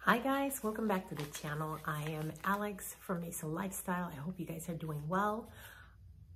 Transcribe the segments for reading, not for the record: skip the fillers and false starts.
Hi guys, welcome back to the channel. I am Alex from Mason Lifestyle. I hope you guys are doing well.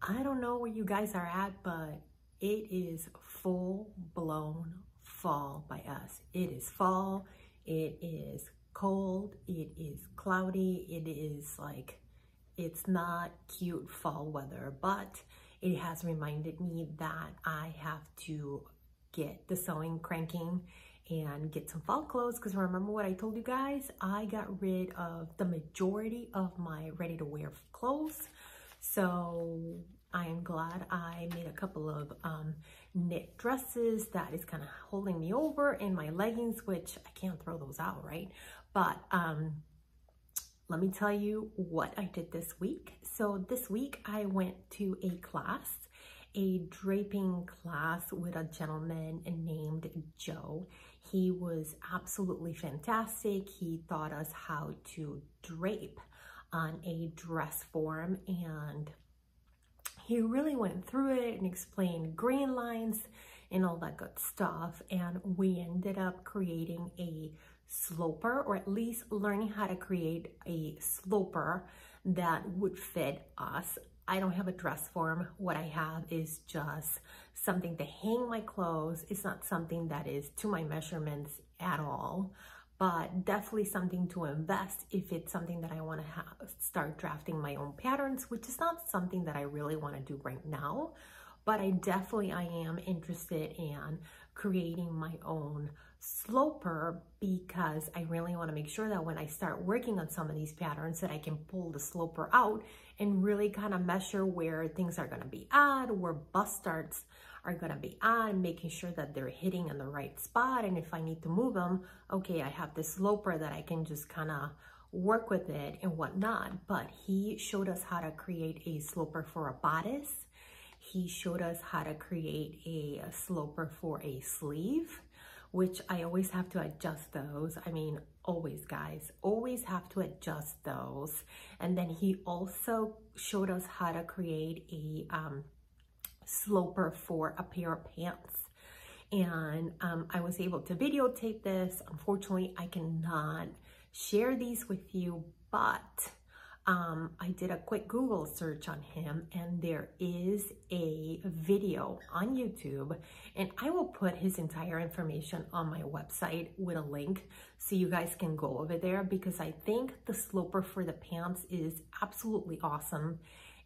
I don't know where you guys are at, but it is full-blown fall by us. It is fall, it is cold, it is cloudy, it is like, it's not cute fall weather, but it has reminded me that I have to get the sewing cranking and get some fall clothes, because remember what I told you guys? I got rid of the majority of my ready-to-wear clothes. So I am glad I made a couple of knit dresses that is kind of holding me over, and my leggings, which I can't throw those out, right? But let me tell you what I did this week. So this week I went to a class, a draping class with a gentleman named Joe. He was absolutely fantastic. He taught us how to drape on a dress form, and he really went through it and explained grain lines and all that good stuff. And we ended up creating a sloper, or at least learning how to create a sloper that would fit us. I don't have a dress form. What I have is just something to hang my clothes. It's not something that is to my measurements at all, but definitely something to invest if it's something that I want to start drafting my own patterns, which is not something that I really want to do right now, but I am interested in creating my own sloper, because I really want to make sure that when I start working on some of these patterns that I can pull the sloper out and really kind of measure where things are going to be at, where bust starts are going to be at, making sure that they're hitting in the right spot. And if I need to move them, okay, I have this sloper that I can just kind of work with it and whatnot. But he showed us how to create a sloper for a bodice. He showed us how to create a sloper for a sleeve, which I always have to adjust those. I mean, always, guys, always have to adjust those. And then he also showed us how to create a sloper for a pair of pants. And I was able to videotape this. Unfortunately, I cannot share these with you, but I did a quick Google search on him, and there is a video on YouTube, and I will put his entire information on my website with a link so you guys can go over there, because I think the sloper for the pants is absolutely awesome.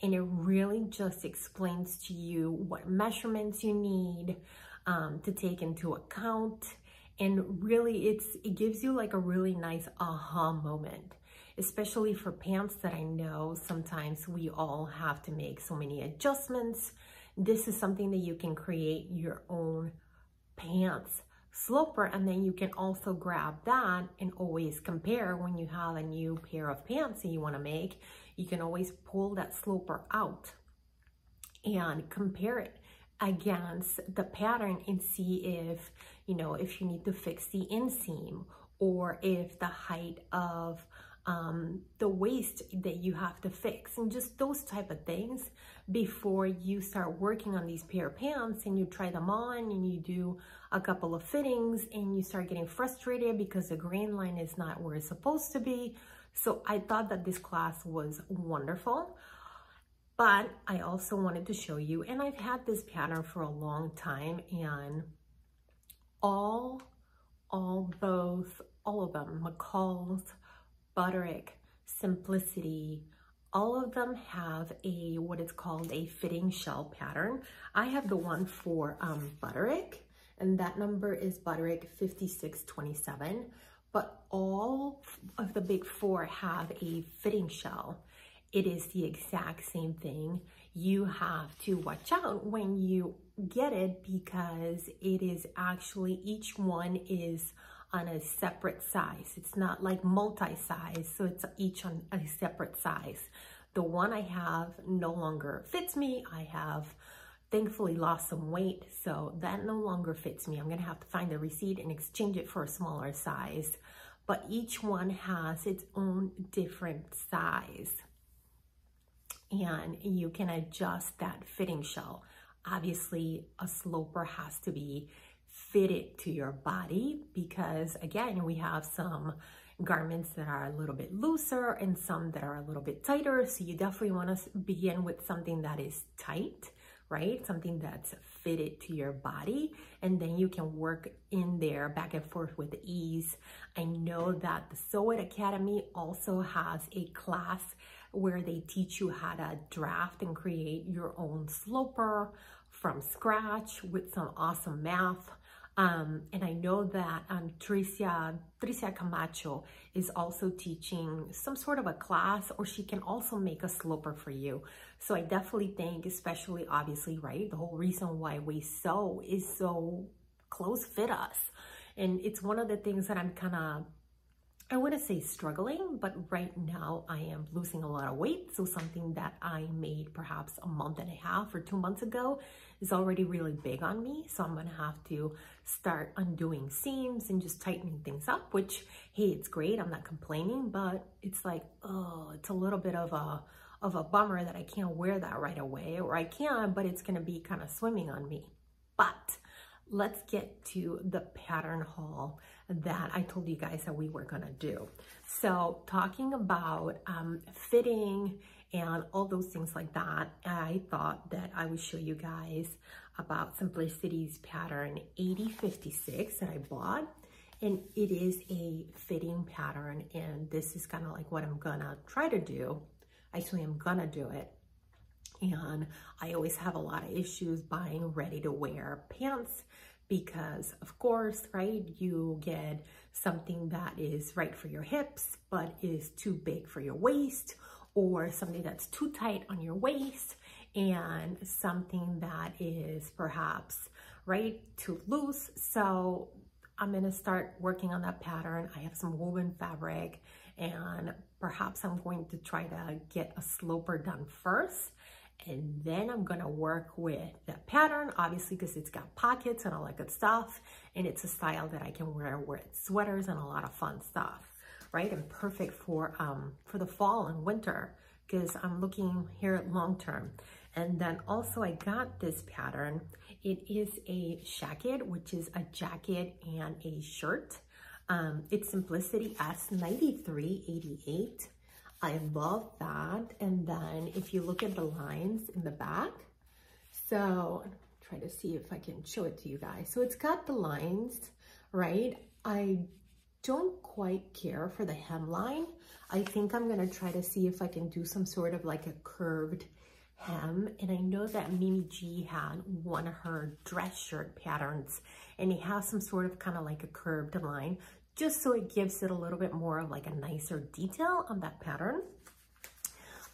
And it really just explains to you what measurements you need to take into account. And really it gives you like a really nice aha moment, especially for pants that I know sometimes we all have to make so many adjustments. This is something that you can create your own pants sloper, and then you can also grab that and always compare when you have a new pair of pants that you want to make. You can always pull that sloper out and compare it against the pattern and see if, you know, if you need to fix the inseam, or if the height of the waist that you have to fix, and just those type of things before you start working on these pair of pants and you try them on and you do a couple of fittings and you start getting frustrated because the grain line is not where it's supposed to be. So I thought that this class was wonderful, but I also wanted to show you, and I've had this pattern for a long time, and all of them, McCall's, Butterick, Simplicity, all of them have a what is called a fitting shell pattern. I have the one for Butterick, and that number is Butterick 5627. But all of the big four have a fitting shell. It is the exact same thing. You have to watch out when you get it, because it is actually, each one is on a separate size. It's not like multi-size, so it's each on a separate size. The one I have no longer fits me. I have thankfully lost some weight, so that no longer fits me. I'm gonna have to find the receipt and exchange it for a smaller size. But each one has its own different size, and you can adjust that fitting shell. Obviously, a sloper has to be fit it to your body, because again, we have some garments that are a little bit looser and some that are a little bit tighter. So you definitely want to begin with something that is tight, right? Something that's fitted to your body, and then you can work in there back and forth with ease. I know that the Sew It Academy also has a class where they teach you how to draft and create your own sloper from scratch with some awesome math. And I know that Tricia Camacho is also teaching some sort of a class, or she can also make a sloper for you. So I definitely think, especially obviously, right, the whole reason why we sew is so clothes fit us. And it's one of the things that I'm kind of, I wouldn't say struggling, but right now I am losing a lot of weight. So something that I made perhaps a month and a half or 2 months ago is already really big on me. So I'm gonna have to start undoing seams and just tightening things up, which, hey, it's great, I'm not complaining, but it's like, oh, it's a little bit of a bummer that I can't wear that right away, or I can, but it's gonna be kind of swimming on me. But let's get to the pattern haul that I told you guys that we were gonna do. So talking about fitting and all those things like that, I thought that I would show you guys about Simplicity's pattern 8056 that I bought. And it is a fitting pattern, and this is kind of like what I'm gonna try to do. Actually, I'm gonna do it. And I always have a lot of issues buying ready-to-wear pants because, of course, right, you get something that is right for your hips but is too big for your waist, or something that's too tight on your waist, and something that is perhaps, right, too loose. So I'm gonna start working on that pattern. I have some woven fabric, and perhaps I'm going to try to get a sloper done first. And then I'm gonna work with the pattern, obviously, because it's got pockets and all that good stuff. And it's a style that I can wear with sweaters and a lot of fun stuff, right? And perfect for the fall and winter, because I'm looking here long term. And then also I got this pattern. It is a jacket, which is a jacket and a shirt. It's Simplicity S9388. I love that. And then if you look at the lines in the back, so I'm trying to see if I can show it to you guys. So it's got the lines, right? I don't quite care for the hemline. I think I'm gonna try to see if I can do some sort of like a curved hem. And I know that Mimi G had one of her dress shirt patterns, and it has some sort of kind of like a curved line, just so it gives it a little bit more of like a nicer detail on that pattern.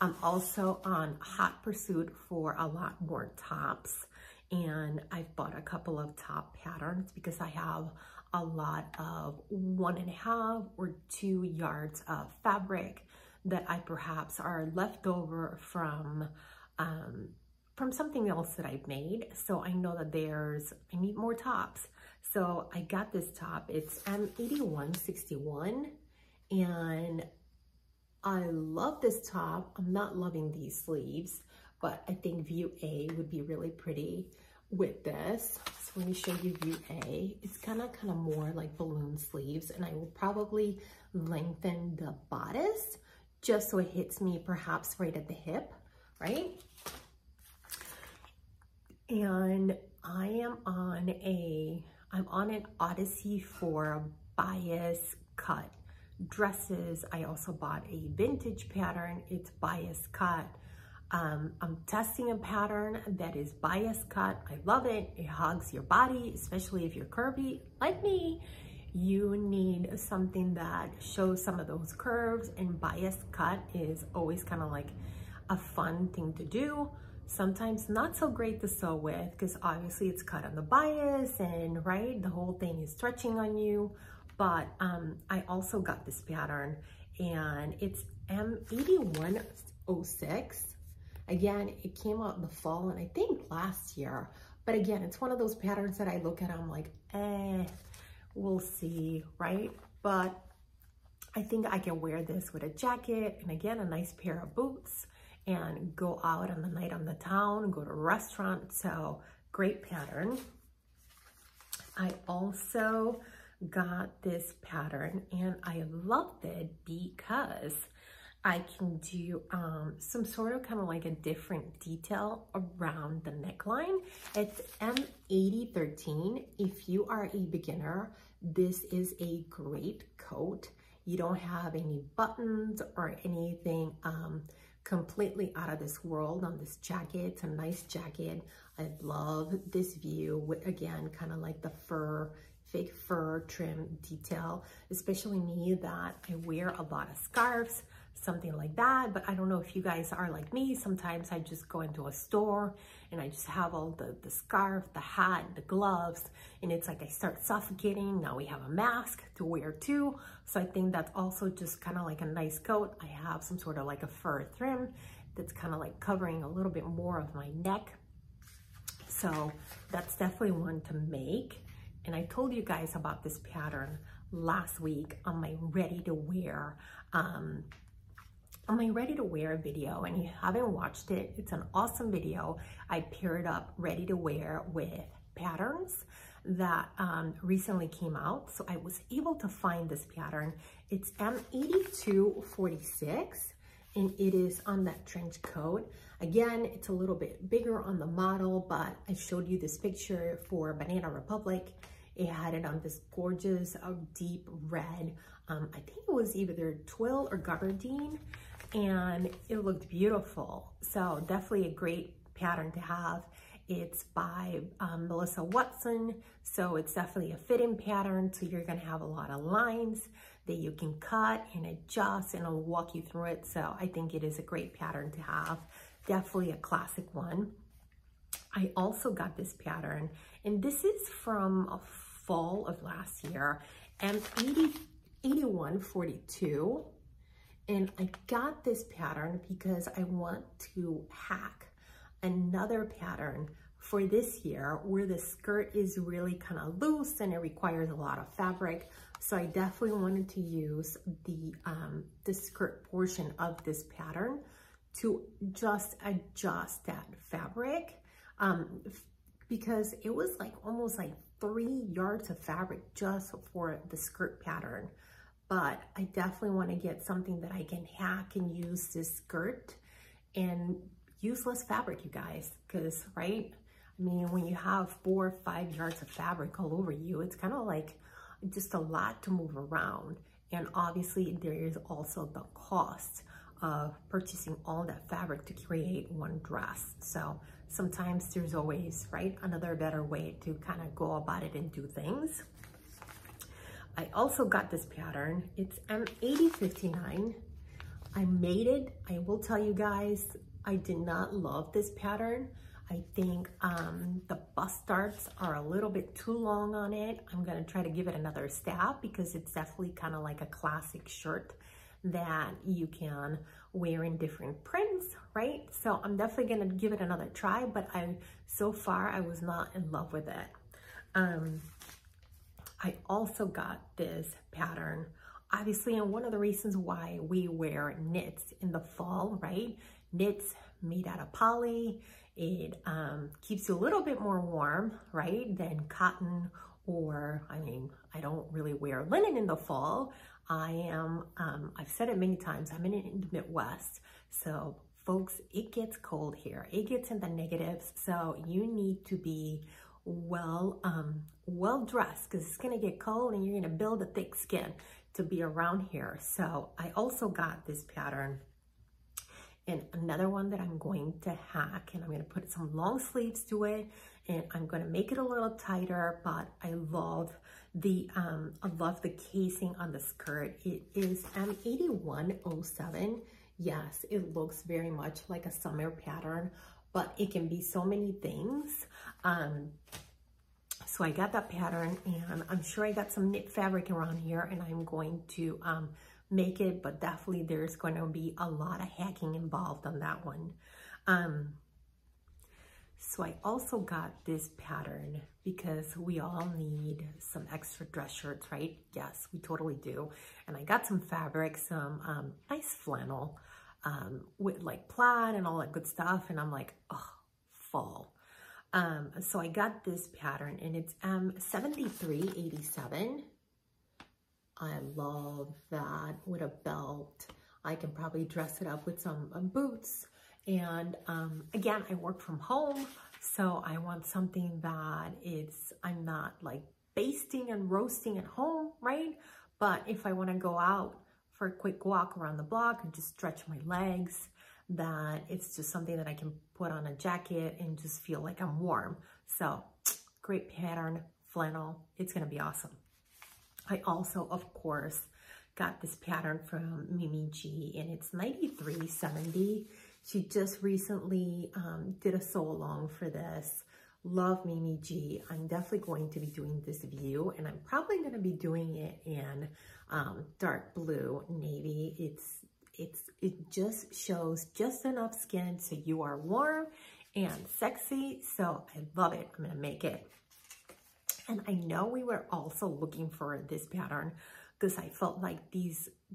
I'm also on hot pursuit for a lot more tops, and I've bought a couple of top patterns because I have a lot of 1.5 or 2 yards of fabric that I perhaps are left over from something else that I've made. So I know that I need more tops. So I got this top, it's M8161, and I love this top. I'm not loving these sleeves, but I think view A would be really pretty with this. So let me show you view A. It's kind of more like balloon sleeves, and I will probably lengthen the bodice just so it hits me perhaps right at the hip, right? And I'm on an Odyssey for bias cut dresses. I also bought a vintage pattern. It's bias cut. I'm testing a pattern that is bias cut. I love it. It hugs your body, especially if you're curvy like me. You need something that shows some of those curves, and bias cut is always kind of like a fun thing to do. Sometimes not so great to sew with, because obviously it's cut on the bias, and right, the whole thing is stretching on you. But I also got this pattern, and it's M8106. Again, it came out in the fall, and I think last year. But again, it's one of those patterns that I look at, I'm like, we'll see, right? But I think I can wear this with a jacket, and again, a nice pair of boots, and go out on the night on the town, go to a restaurant. So great pattern. I also got this pattern and I loved it because I can do some sort of kind of like a different detail around the neckline. It's M8013. If you are a beginner, this is a great coat. You don't have any buttons or anything completely out of this world on this jacket. It's a nice jacket. I love this view with, again, kind of like the fur, fake fur trim detail, especially me that I wear a lot of scarves, something like that. But I don't know if you guys are like me. Sometimes I just go into a store and I just have all the scarf, the hat, the gloves, and it's like I start suffocating. Now we have a mask to wear too. So I think that's also just kind of like a nice coat. I have some sort of like a fur trim that's kind of like covering a little bit more of my neck. So that's definitely one to make. And I told you guys about this pattern last week on my ready to wear video, and you haven't watched it, it's an awesome video. I paired up ready to wear with patterns that recently came out. So I was able to find this pattern. It's M8246 and it is on that trench coat. Again, it's a little bit bigger on the model, but I showed you this picture for Banana Republic. It had it on this gorgeous deep red. I think it was either twill or gabardine, and it looked beautiful. So definitely a great pattern to have. It's by Melissa Watson, so it's definitely a fitting pattern. So you're gonna have a lot of lines that you can cut and adjust, and I'll walk you through it. So I think it is a great pattern to have. Definitely a classic one. I also got this pattern, and this is from a fall of last year, M8142. And I got this pattern because I want to hack another pattern for this year where the skirt is really kind of loose and it requires a lot of fabric. So I definitely wanted to use the skirt portion of this pattern to just adjust that fabric because it was like almost like 3 yards of fabric just for the skirt pattern. But I definitely want to get something that I can hack and use this skirt and use less fabric, you guys, because, right? I mean, when you have 4 or 5 yards of fabric all over you, it's kind of like just a lot to move around. And obviously there is also the cost of purchasing all that fabric to create one dress. So sometimes there's always, right, another better way to kind of go about it and do things. I also got this pattern. It's M8059. I made it. I will tell you guys, I did not love this pattern. I think the bust darts are a little bit too long on it. I'm gonna try to give it another stab because it's definitely kind of like a classic shirt that you can wear in different prints, right? So I'm definitely gonna give it another try, but so far I was not in love with it. I also got this pattern, obviously, and one of the reasons why we wear knits in the fall, right? Knits made out of poly, it keeps you a little bit more warm, right, than cotton, or, I mean, I don't really wear linen in the fall. I've said it many times, I'm in the Midwest, so folks, it gets cold here. It gets in the negatives, so you need to be well dressed because it's gonna get cold and you're gonna build a thick skin to be around here. So I also got this pattern, and another one that I'm going to hack, and I'm gonna put some long sleeves to it, and I'm gonna make it a little tighter, but I love the casing on the skirt. It is M8107. Yes, it looks very much like a summer pattern, but it can be so many things. So I got that pattern, and I'm sure I got some knit fabric around here, and I'm going to make it, but definitely there's going to be a lot of hacking involved on that one. So I also got this pattern because we all need some extra dress shirts, right? Yes, we totally do. And I got some fabric, some nice flannel with like plaid and all that good stuff, and I'm like, oh, fall. So I got this pattern and it's M7387. I love that with a belt. I can probably dress it up with some boots. And again, I work from home, so I want something that I'm not like basting and roasting at home, right? But if I want to go out for a quick walk around the block and just stretch my legs, that it's just something that I can put on a jacket and just feel like I'm warm. So great pattern, flannel. It's going to be awesome. I also, of course, got this pattern from Mimi G, and it's 9370. She just recently did a sew along for this. Love Mimi G. I'm definitely going to be doing this view, and I'm probably going to be doing it in dark blue navy. It just shows just enough skin so you are warm and sexy. So I love it. I'm going to make it. And I know we were also looking for this pattern because I felt like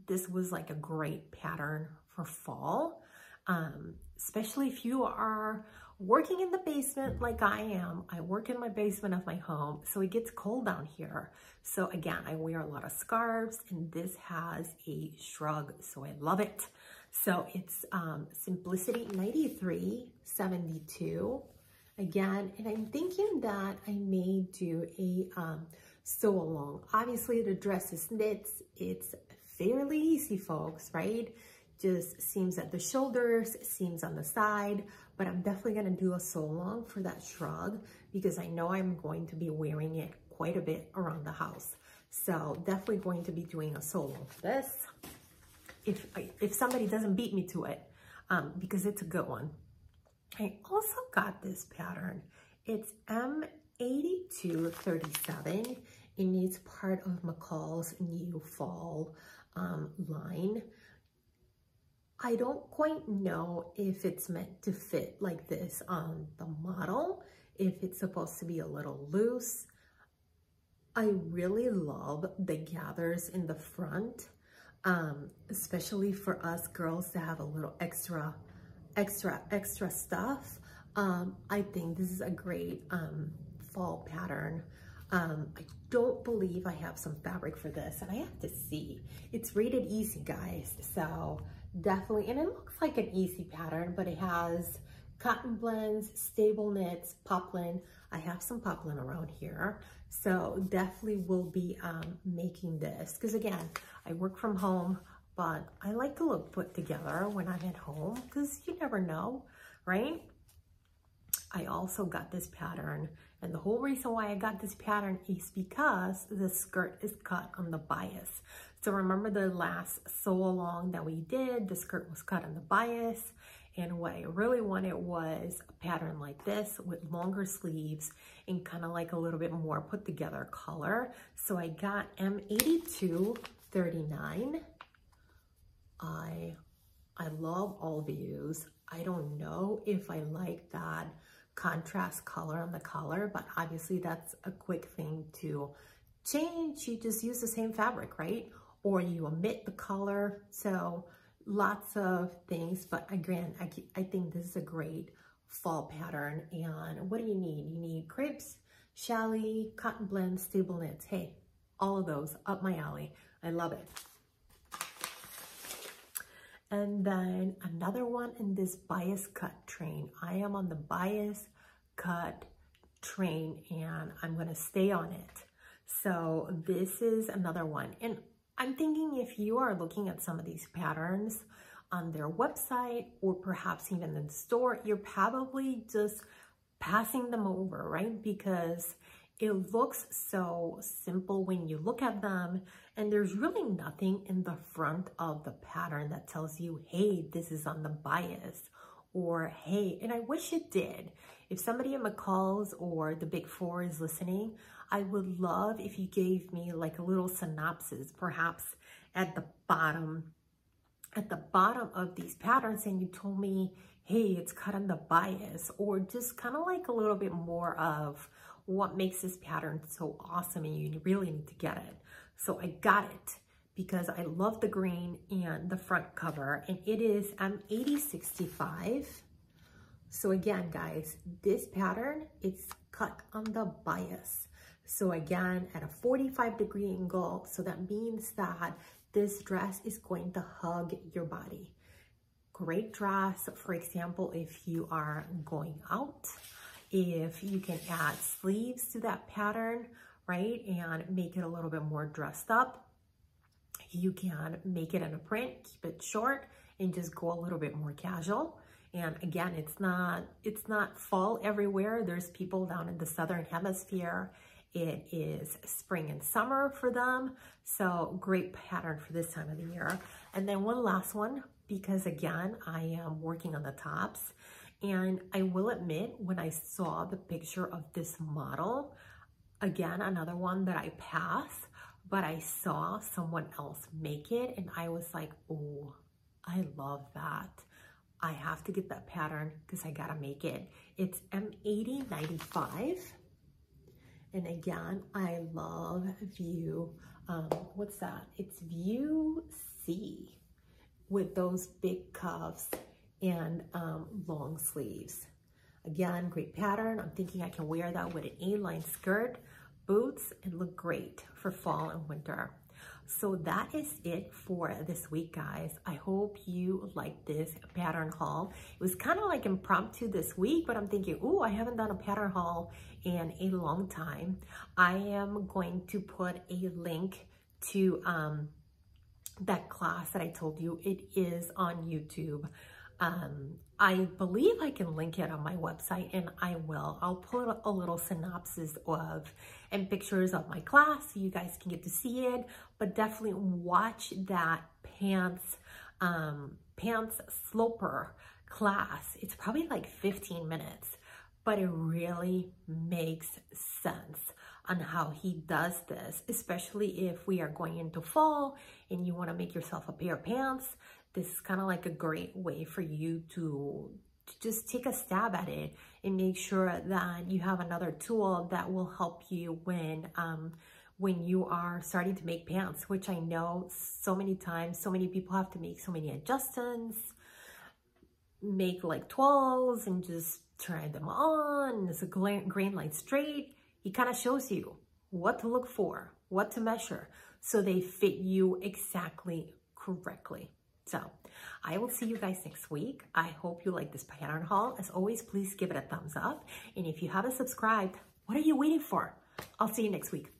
this was like a great pattern for fall, especially if you are working in the basement like I am. I work in my basement of my home, so it gets cold down here. So again, I wear a lot of scarves, and this has a shrug, so I love it. So it's Simplicity 9372. Again, and I'm thinking that I may do a sew along. Obviously, the dress is knits. It's fairly easy, folks, right? Just seams at the shoulders, seams on the side, but I'm definitely gonna do a sew along for that shrug because I know I'm going to be wearing it quite a bit around the house. So definitely going to be doing a sew along for this. If somebody doesn't beat me to it, because it's a good one. I also got this pattern. It's M8237, and it's part of McCall's new fall line. I don't quite know if it's meant to fit like this on the model, if it's supposed to be a little loose. I really love the gathers in the front, especially for us girls to have a little extra stuff. I think this is a great fall pattern. I don't believe I have some fabric for this, and I have to see. It's rated easy, guys, so definitely, and it looks like an easy pattern, but it has cotton blends, stable knits, poplin. I have some poplin around here, so definitely will be making this, because again, I work from home, but I like to look put together when I'm at home, because you never know, right? I also got this pattern, and the whole reason why I got this pattern is because the skirt is cut on the bias. So remember the last sew along that we did, the skirt was cut on the bias, and what I really wanted was a pattern like this with longer sleeves and kind of like a little bit more put together color. So I got M8239. I love all views. I don't know if I like that contrast color on the collar, but obviously that's a quick thing to change. You just use the same fabric, right? Or you omit the color. So lots of things, but again, I think this is a great fall pattern. And what do you need? You need crepes, challis, cotton blends, stable knits. Hey, all of those up my alley. I love it. And then another one in this bias cut train. I am on the bias cut train, and I'm gonna stay on it. So this is another one. And I'm thinking if you are looking at some of these patterns on their website or perhaps even in the store, you're probably just passing them over, right? Because it looks so simple when you look at them, and there's really nothing in the front of the pattern that tells you, hey, this is on the bias, or hey, and I wish it did. If somebody at McCall's or the Big Four is listening, I would love if you gave me like a little synopsis, perhaps at the bottom of these patterns, and you told me, hey, it's cut on the bias, or just kind of like a little bit more of what makes this pattern so awesome, and you really need to get it. So I got it because I love the green and the front cover, and it is M8065. So again, guys, this pattern, it's cut on the bias. So again, at a 45-degree angle, so that means that this dress is going to hug your body. Great dress, for example, if you are going out, if you can add sleeves to that pattern, right, and make it a little bit more dressed up. You can make it in a print, keep it short, and just go a little bit more casual. And again, it's not fall everywhere. There's people down in the Southern Hemisphere. It is spring and summer for them. So great pattern for this time of the year. And then one last one, because again, I am working on the tops. And I will admit, when I saw the picture of this model, again, another one that I passed, but I saw someone else make it and I was like, oh, I love that. I have to get that pattern because I gotta make it. It's M8095. And again, I love View, what's that? It's View C with those big cuffs and long sleeves. Again, great pattern. I'm thinking I can wear that with an A-line skirt, boots, and look great for fall and winter. So that is it for this week, guys. I hope you liked this pattern haul. It was kind of like impromptu this week, but I'm thinking, oh, I haven't done a pattern haul in a long time. I am going to put a link to that class that I told you. It is on YouTube. I believe I can link it on my website, and I will. I'll put a little synopsis of and pictures of my class so you guys can get to see it, but definitely watch that pants sloper class. It's probably like 15 minutes, but it really makes sense on how he does this, especially if we are going into fall and you want to make yourself a pair of pants. This is kind of like a great way for you to just take a stab at it and make sure that you have another tool that will help you when you are starting to make pants, which I know so many times, so many people have to make so many adjustments, make like twirls and just try them on. It's a grain line straight. He kind of shows you what to look for, what to measure, so they fit you exactly correctly. So I will see you guys next week. I hope you like this pattern haul. As always, please give it a thumbs up. And if you haven't subscribed, what are you waiting for? I'll see you next week.